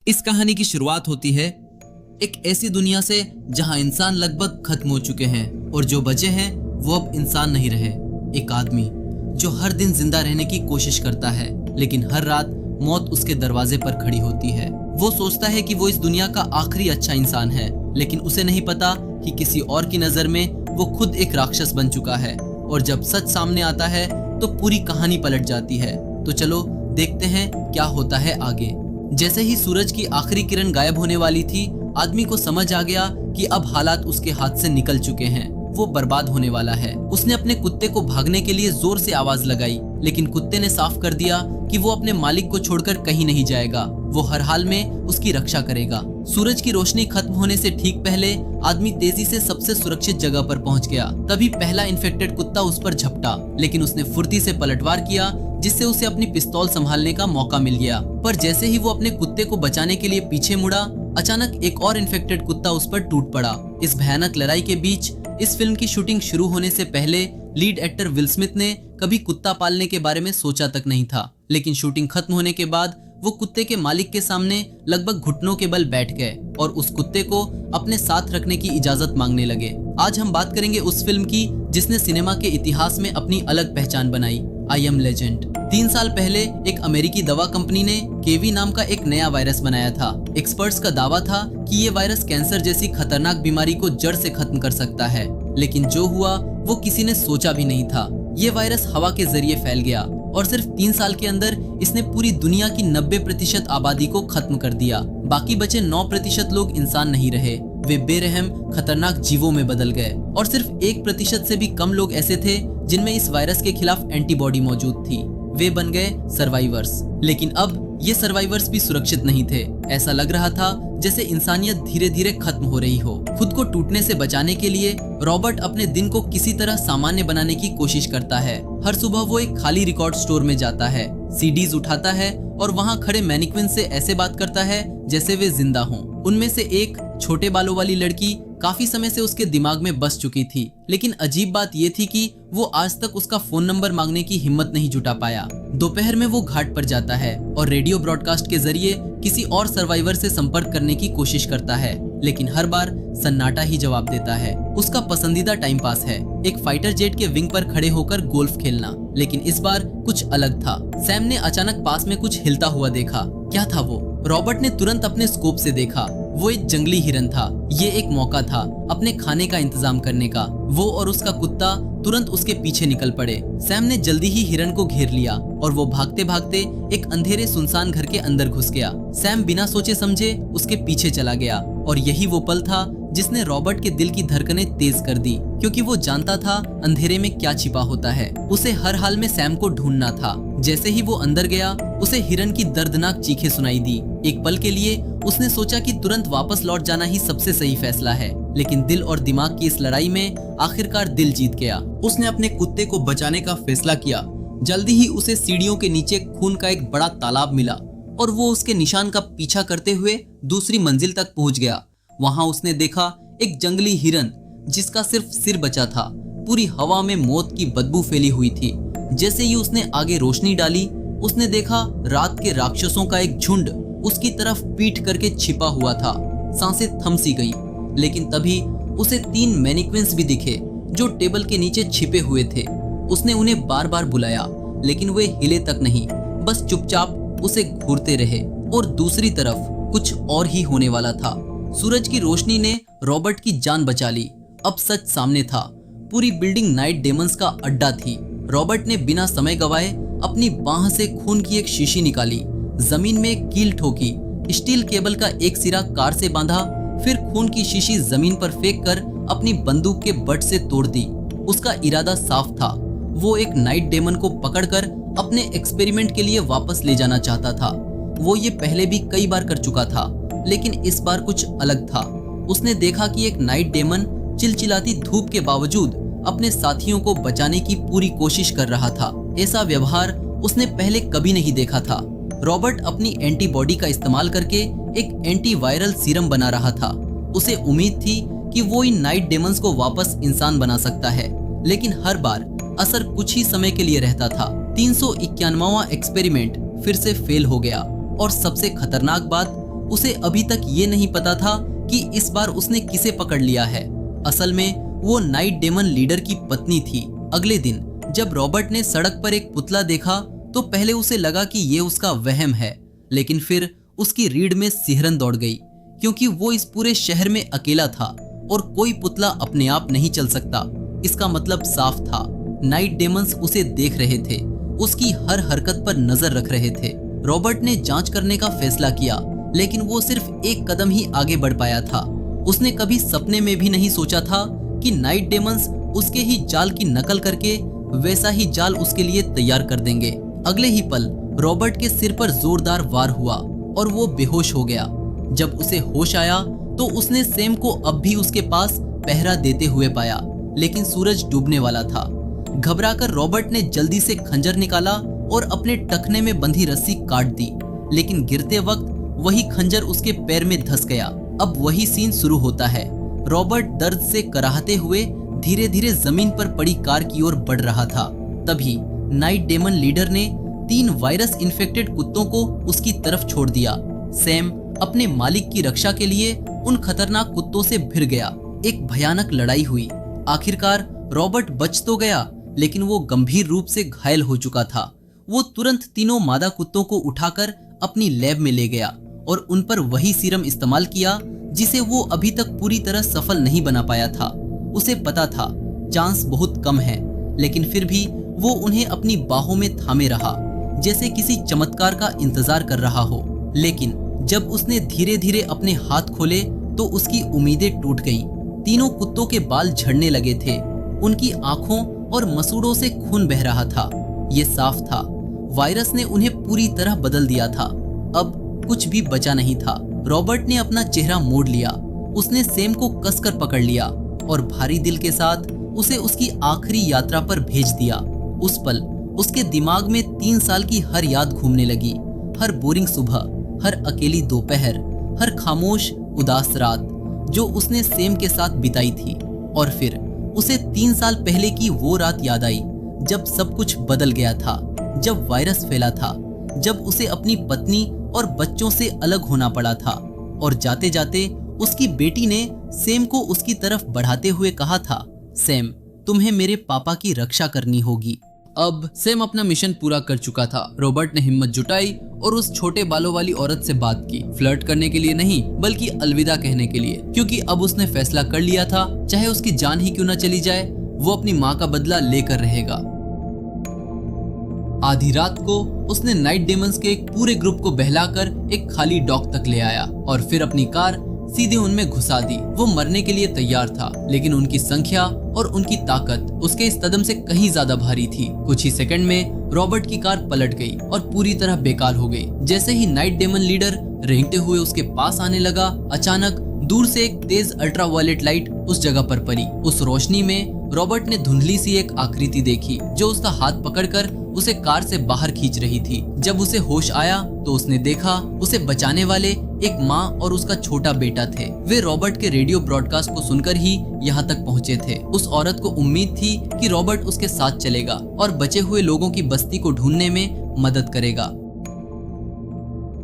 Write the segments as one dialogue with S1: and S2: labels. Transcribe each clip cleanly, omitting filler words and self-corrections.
S1: इस कहानी की शुरुआत होती है एक ऐसी दुनिया से जहां इंसान लगभग खत्म हो चुके हैं और जो बचे हैं वो अब इंसान नहीं रहे। एक आदमी जो हर दिन जिंदा रहने की कोशिश करता है, लेकिन हर रात मौत उसके दरवाजे पर खड़ी होती है। वो सोचता है कि वो इस दुनिया का आखिरी अच्छा इंसान है, लेकिन उसे नहीं पता कि किसी और की नजर में वो खुद एक राक्षस बन चुका है। और जब सच सामने आता है तो पूरी कहानी पलट जाती है। तो चलो देखते हैं क्या होता है आगे। जैसे ही सूरज की आखिरी किरण गायब होने वाली थी, आदमी को समझ आ गया कि अब हालात उसके हाथ से निकल चुके हैं, वो बर्बाद होने वाला है। उसने अपने कुत्ते को भागने के लिए जोर से आवाज लगाई, लेकिन कुत्ते ने साफ कर दिया कि वो अपने मालिक को छोड़कर कहीं नहीं जाएगा, वो हर हाल में उसकी रक्षा करेगा। सूरज की रोशनी खत्म होने से ठीक पहले आदमी तेजी से सबसे सुरक्षित जगह पर पहुंच गया। तभी पहला इन्फेक्टेड कुत्ता उस पर झपटा, लेकिन उसने फुर्ती से पलटवार किया, जिससे उसे अपनी पिस्तौल संभालने का मौका मिल गया। पर जैसे ही वो अपने कुत्ते को बचाने के लिए पीछे मुड़ा, अचानक एक और इन्फेक्टेड कुत्ता उस पर टूट पड़ा। इस भयानक लड़ाई के बीच इस फिल्म की शूटिंग शुरू होने से पहले लीड एक्टर विल स्मिथ ने कभी कुत्ता पालने के बारे में सोचा तक नहीं था, लेकिन शूटिंग खत्म होने के बाद वो कुत्ते के मालिक के सामने लगभग घुटनों के बल बैठ गए और उस कुत्ते को अपने साथ रखने की इजाजत मांगने लगे। आज हम बात करेंगे उस फिल्म की जिसने सिनेमा के इतिहास में अपनी अलग पहचान बनाई, आई एम लेजेंड। 3 साल पहले एक अमेरिकी दवा कंपनी ने केवी नाम का एक नया वायरस बनाया था। एक्सपर्ट्स का दावा था कि ये वायरस कैंसर जैसी खतरनाक बीमारी को जड़ से खत्म कर सकता है, लेकिन जो हुआ वो किसी ने सोचा भी नहीं था। ये वायरस हवा के जरिए फैल गया और सिर्फ 3 साल के अंदर इसने पूरी दुनिया की 90% आबादी को खत्म कर दिया। बाकी बचे 9% लोग इंसान नहीं रहे, वे बेरहम खतरनाक जीवों में बदल गए और सिर्फ 1% से भी कम लोग ऐसे थे जिनमें इस वायरस के खिलाफ एंटीबॉडी मौजूद थी। वे बन गए सर्वाइवर्स। लेकिन अब ये सर्वाइवर्स भी सुरक्षित नहीं थे। ऐसा लग रहा था जैसे इंसानियत धीरे धीरे खत्म हो रही हो। खुद को टूटने से बचाने के लिए रॉबर्ट अपने दिन को किसी तरह सामान्य बनाने की कोशिश करता है। हर सुबह वो एक खाली रिकॉर्ड स्टोर में जाता है, सीडीज उठाता है और वहाँ खड़े मैनिक्विन से ऐसे बात करता है जैसे वे जिंदा हों। उनमें से एक छोटे बालों वाली लड़की काफी समय से उसके दिमाग में बस चुकी थी, लेकिन अजीब बात यह थी कि वो आज तक उसका फोन नंबर मांगने की हिम्मत नहीं जुटा पाया। दोपहर में वो घाट पर जाता है और रेडियो ब्रॉडकास्ट के जरिए किसी और सर्वाइवर से संपर्क करने की कोशिश करता है, लेकिन हर बार सन्नाटा ही जवाब देता है। उसका पसंदीदा टाइम पास है एक फाइटर जेट के विंग पर खड़े होकर गोल्फ खेलना, लेकिन इस बार कुछ अलग था। सैम ने अचानक पास में कुछ हिलता हुआ देखा। क्या था वो? रॉबर्ट ने तुरंत अपने स्कोप से देखा। वो एक जंगली हिरन था। ये एक मौका था अपने खाने का इंतजाम करने का। वो और उसका कुत्ता तुरंत उसके पीछे निकल पड़े। सैम ने जल्दी ही हिरन को घेर लिया और वो भागते भागते एक अंधेरे सुनसान घर के अंदर घुस गया। सैम बिना सोचे समझे उसके पीछे चला गया और यही वो पल था जिसने रॉबर्ट के दिल की धड़कनें तेज कर दी, क्योंकि वो जानता था अंधेरे में क्या छिपा होता है। उसे हर हाल में सैम को ढूंढना था। जैसे ही वो अंदर गया, उसे हिरन की दर्दनाक चीखें सुनाई दी। एक पल के लिए उसने सोचा कि तुरंत वापस लौट जाना ही सबसे सही फैसला है, लेकिन दिल और दिमाग की इस लड़ाई में आखिरकार दिल जीत गया। उसने अपने कुत्ते को बचाने का फैसला किया। जल्दी ही उसे सीढ़ियों के नीचे खून का एक बड़ा तालाब मिला और वो उसके निशान का पीछा करते हुए दूसरी मंजिल तक पहुंच गया। वहां उसने देखा एक जंगली हिरन जिसका सिर्फ सिर बचा था। पूरी हवा में मौत की बदबू फैली हुई थी। जैसे ही उसने आगे रोशनी डाली, उसने देखा रात के राक्षसों का एक झुंड उसकी तरफ पीठ करके छिपा हुआ था। सांसें थम सी गई, लेकिन तभी उसे 3 मैनिक्विन्स भी दिखे जो टेबल के नीचे छिपे हुए थे। उसने उन्हें बार बार बुलाया, लेकिन वे हिले तक नहीं, बस चुपचाप उसे घूरते रहे। और दूसरी तरफ कुछ और ही होने वाला था। सूरज की रोशनी ने रॉबर्ट की जान बचा ली। अब सच सामने था। पूरी बिल्डिंग नाइट डेमंस का अड्डा थी। रॉबर्ट ने बिना समय गवाए अपनी बाह से खून की एक शीशी निकाली, जमीन में एक कील ठोकी, स्टील केबल का एक सिरा कार से बांधा, फिर खून की शीशी जमीन पर फेंक कर अपनी बंदूक के बट से तोड़ दी। उसका इरादा साफ था। वो एक नाइट डेमन को पकड़कर अपने एक्सपेरिमेंट के लिए वापस ले जाना चाहता था। वो ये पहले भी कई बार कर चुका था, लेकिन इस बार कुछ अलग था। उसने देखा कि एक नाइट डेमन चिलचिलाती धूप के बावजूद अपने साथियों को बचाने की पूरी कोशिश कर रहा था। ऐसा व्यवहार उसने पहले कभी नहीं देखा था। रॉबर्ट अपनी एंटीबॉडी का इस्तेमाल करके एक एंटीवायरल सीरम बना रहा था। उसे उम्मीद थी कि वो इन नाइट डेमन्स को वापस इंसान बना सकता है, लेकिन हर बार असर कुछ ही समय के लिए रहता था। 391वां एक्सपेरिमेंट फिर से फेल हो गया और सबसे खतरनाक बात, उसे अभी तक ये नहीं पता था कि इस बार उसने किसे पकड़ लिया है। असल में वो नाइट डेमन लीडर की पत्नी थी। अगले दिन जब रॉबर्ट ने सड़क पर एक पुतला देखा तो पहले उसे लगा कि ये उसका वहम है, लेकिन फिर उसकी रीढ़ में सिहरन दौड़ गई, क्योंकि वो इस पूरे शहर में अकेला था और कोई पुतला अपने आप नहीं चल सकता। इसका मतलब साफ था, नाइट डेमंस उसे देख रहे थे, उसकी हर हरकत पर नजर रख रहे थे। रॉबर्ट ने जांच करने का फैसला किया, लेकिन वो सिर्फ एक कदम ही आगे बढ़ पाया था। उसने कभी सपने में भी नहीं सोचा था कि नाइट डेमंस उसके ही जाल की नकल करके वैसा ही जाल उसके लिए तैयार कर देंगे। अगले ही पल रॉबर्ट के सिर पर जोरदार वार हुआ और वो बेहोश हो गया। जब उसे होश आया तो उसने सैम को अब भी उसके पास पहरा देते हुए पाया, लेकिन सूरज डूबने वाला था। घबराकर रॉबर्ट ने जल्दी से खंजर निकाला और अपने टखने में बंधी रस्सी काट दी, लेकिन गिरते वक्त वही खंजर उसके पैर में धंस गया। अब वही सीन शुरू होता है। रॉबर्ट दर्द से कराहते हुए धीरे धीरे जमीन पर पड़ी कार की ओर बढ़ रहा था। तभी नाइट डेमन लीडर ने 3 वायरस इन्फेक्टेड कुत्तों को उसकी तरफ छोड़ दिया। सैम अपने मालिक की रक्षा के लिए उन खतरनाक कुत्तों से भिड़ गया। एक भयानक लड़ाई हुई। आखिरकार रॉबर्ट बच तो गया, लेकिन वो गंभीर रूप से घायल हो चुका था। वो तुरंत तीनों मादा कुत्तों को उठाकर अपनी लैब में ले गया और उन पर वही सीरम इस्तेमाल किया जिसे वो अभी तक पूरी तरह सफल नहीं बना पाया था। उसे पता था चांस बहुत कम है, लेकिन फिर भी वो उन्हें अपनी बाहों में थामे रहा, जैसे किसी चमत्कार का इंतजार कर रहा हो। लेकिन जब उसने धीरे धीरे अपने हाथ खोले तो उसकी उम्मीदें टूट गईं। तीनों कुत्तों के बाल झड़ने लगे थे, उनकी आंखों और मसूड़ों से खून बह रहा था। ये साफ था, वायरस ने उन्हें पूरी तरह बदल दिया था। अब कुछ भी बचा नहीं था। रॉबर्ट ने अपना चेहरा मोड़ लिया। उसने सैम को कसकर पकड़ लिया और भारी दिल के साथ उसे उसकी आखिरी यात्रा पर भेज दिया। उस पल उसके दिमाग में 3 साल की हर याद घूमने लगी। हर बोरिंग सुबह, हर अकेली दोपहर, हर खामोश उदास रात जो उसने सैम के साथ बिताई थी। और फिर उसे 3 साल पहले की वो रात याद आई जब सब कुछ बदल गया था, जब वायरस फैला था, जब उसे अपनी पत्नी और बच्चों से अलग होना पड़ा था। और जाते जाते उसकी बेटी ने सैम को उसकी तरफ बढ़ाते हुए कहा था, सैम, तुम्हें मेरे पापा की रक्षा करनी होगी। अब सैम अपना मिशन पूरा कर चुका था। रॉबर्ट ने हिम्मत जुटाई और उस छोटे बालों वाली औरत से बात की, फ्लर्ट करने के लिए नहीं बल्कि अलविदा कहने के लिए, क्योंकि अब उसने फैसला कर लिया था, चाहे उसकी जान ही क्यों न चली जाए, वो अपनी माँ का बदला लेकर रहेगा। आधी रात को उसने नाइट डेमंस के एक पूरे ग्रुप को बहलाकर एक खाली डॉक तक ले आया और फिर अपनी कार सीधे उनमें घुसा दी। वो मरने के लिए तैयार था, लेकिन उनकी संख्या और उनकी ताकत उसके इस कदम से कहीं ज्यादा भारी थी। कुछ ही सेकंड में रॉबर्ट की कार पलट गई और पूरी तरह बेकार हो गई। जैसे ही नाइट डेमन लीडर रेंगते हुए उसके पास आने लगा, अचानक दूर से एक तेज अल्ट्रावायलेट लाइट उस जगह पर पड़ी। उस रोशनी में रॉबर्ट ने धुंधली सी एक आकृति देखी जो उसका हाथ पकड़कर उसे कार से बाहर खींच रही थी। जब उसे होश आया तो उसने देखा उसे बचाने वाले एक माँ और उसका छोटा बेटा थे। वे रॉबर्ट के रेडियो ब्रॉडकास्ट को सुनकर ही यहाँ तक पहुँचे थे। उस औरत को उम्मीद थी कि रॉबर्ट उसके साथ चलेगा और बचे हुए लोगों की बस्ती को ढूंढने में मदद करेगा।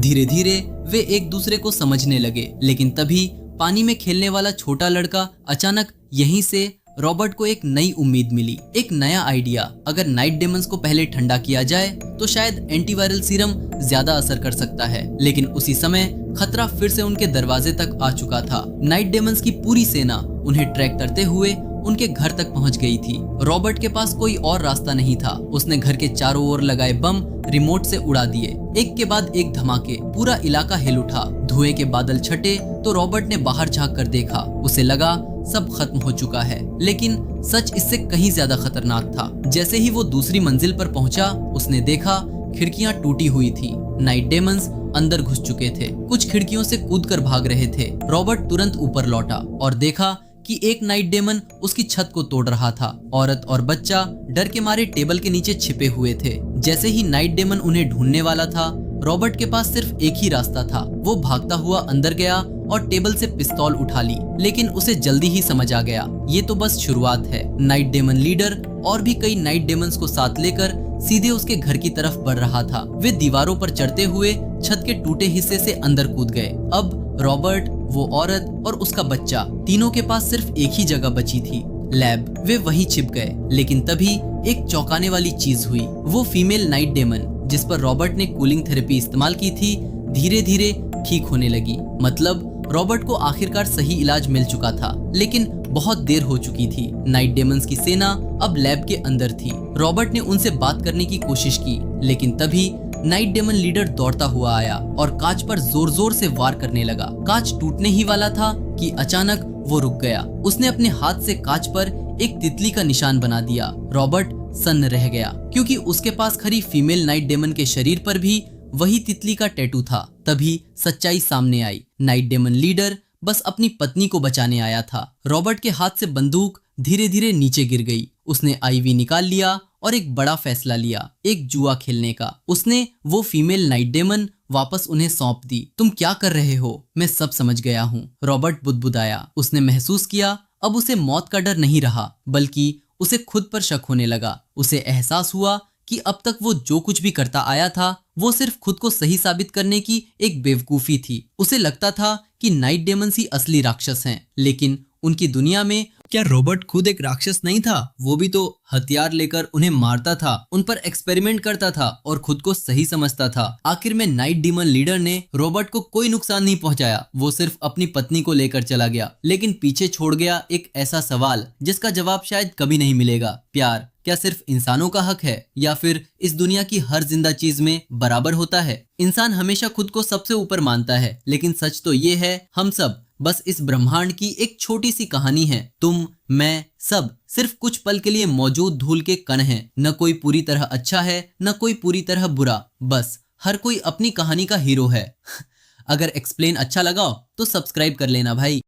S1: धीरे धीरे वे एक दूसरे को समझने लगे, लेकिन तभी पानी में खेलने वाला छोटा लड़का अचानक यहीं से रॉबर्ट को एक नई उम्मीद मिली, एक नया आइडिया। अगर नाइट डेमंस को पहले ठंडा किया जाए तो शायद एंटीवायरल सीरम ज्यादा असर कर सकता है। लेकिन उसी समय खतरा फिर से उनके दरवाजे तक आ चुका था। नाइट डेमंस की पूरी सेना उन्हें ट्रैक करते हुए उनके घर तक पहुंच गई थी। रॉबर्ट के पास कोई और रास्ता नहीं था। उसने घर के चारों ओर लगाए बम रिमोट से उड़ा दिए। एक के बाद एक धमाके, पूरा इलाका हिल उठा। धुएं के बादल छटे तो रॉबर्ट ने बाहर झांक कर देखा। उसे लगा सब खत्म हो चुका है, लेकिन सच इससे कहीं ज्यादा खतरनाक था। जैसे ही वो दूसरी मंजिल पर पहुंचा, उसने देखा खिड़कियां टूटी हुई थी। नाइट डेमंस अंदर घुस चुके थे, कुछ खिड़कियों से कूदकर भाग रहे थे। रॉबर्ट तुरंत ऊपर लौटा और देखा कि एक नाइट डेमन उसकी छत को तोड़ रहा था। औरत और बच्चा डर के मारे टेबल के नीचे छिपे हुए थे। जैसे ही नाइट डेमन उन्हें ढूंढने वाला था, रॉबर्ट के पास सिर्फ एक ही रास्ता था। वो भागता हुआ अंदर गया और टेबल से पिस्तौल उठा ली, लेकिन उसे जल्दी ही समझ आ गया ये तो बस शुरुआत है। नाइट डेमन लीडर और भी कई नाइट डेमंस को साथ लेकर सीधे उसके घर की तरफ बढ़ रहा था। वे दीवारों पर चढ़ते हुए छत के टूटे हिस्से से अंदर कूद गए। अब रॉबर्ट, वो औरत और उसका बच्चा, तीनों के पास सिर्फ एक ही जगह बची थी, लैब। वे वहीं छिप गए, लेकिन तभी एक चौंकाने वाली चीज हुई। वो फीमेल नाइट डेमन जिस पर रॉबर्ट ने कूलिंग थेरेपी इस्तेमाल की थी, धीरे धीरे ठीक होने लगी। मतलब रॉबर्ट को आखिरकार सही इलाज मिल चुका था, लेकिन बहुत देर हो चुकी थी। नाइट डेमन्स की सेना अब लैब के अंदर थी। रॉबर्ट ने उनसे बात करने की कोशिश की, लेकिन तभी नाइट डेमन लीडर दौड़ता हुआ आया और कांच पर जोर जोर से वार करने लगा। कांच टूटने ही वाला था कि अचानक वो रुक गया। उसने अपने हाथ से कांच पर एक तितली का निशान बना दिया। रॉबर्ट सन्न रह गया, क्योंकि उसके पास खड़ी फीमेल नाइट डेमन के शरीर पर भी वही तितली का टैटू था। तभी सच्चाई सामने आई। नाइट डेमन लीडर बस अपनी पत्नी को बचाने आया था। रॉबर्ट के हाथ से बंदूक धीरे धीरे नीचे गिर गई। उसने आईवी निकाल लिया और एक बड़ा फैसला लिया, एक जुआ खेलने का। उसने वो फीमेल नाइट डेमन वापस उन्हें सौंप दी। तुम क्या कर रहे हो? मैं सब समझ गया हूँ, रॉबर्ट बुदबुदाया। उसने महसूस किया अब उसे मौत का डर नहीं रहा, बल्कि उसे खुद पर शक होने लगा। उसे एहसास हुआ कि अब तक वो जो कुछ भी करता आया था, वो सिर्फ खुद को सही साबित करने की एक बेवकूफी थी। उसे लगता था कि नाइट डेमन्स ही असली राक्षस हैं, लेकिन उनकी दुनिया में क्या रॉबर्ट खुद एक राक्षस नहीं था? वो भी तो हथियार लेकर उन्हें मारता था, उन पर एक्सपेरिमेंट करता था और खुद को सही समझता था। आखिर में नाइट डेमन लीडर ने रॉबर्ट को कोई नुकसान नहीं पहुंचाया। वो सिर्फ अपनी पत्नी को लेकर चला गया, लेकिन पीछे छोड़ गया एक ऐसा सवाल जिसका जवाब शायद कभी नहीं मिलेगा। प्यार क्या सिर्फ इंसानों का हक है, या फिर इस दुनिया की हर जिंदा चीज में बराबर होता है? इंसान हमेशा खुद को सबसे ऊपर मानता है, लेकिन सच तो ये है, हम सब बस इस ब्रह्मांड की एक छोटी सी कहानी है। तुम, मैं, सब सिर्फ कुछ पल के लिए मौजूद धूल के कण हैं। न कोई पूरी तरह अच्छा है, न कोई पूरी तरह बुरा। बस हर कोई अपनी कहानी का हीरो है। अगर एक्सप्लेन अच्छा लगा तो सब्सक्राइब कर लेना भाई।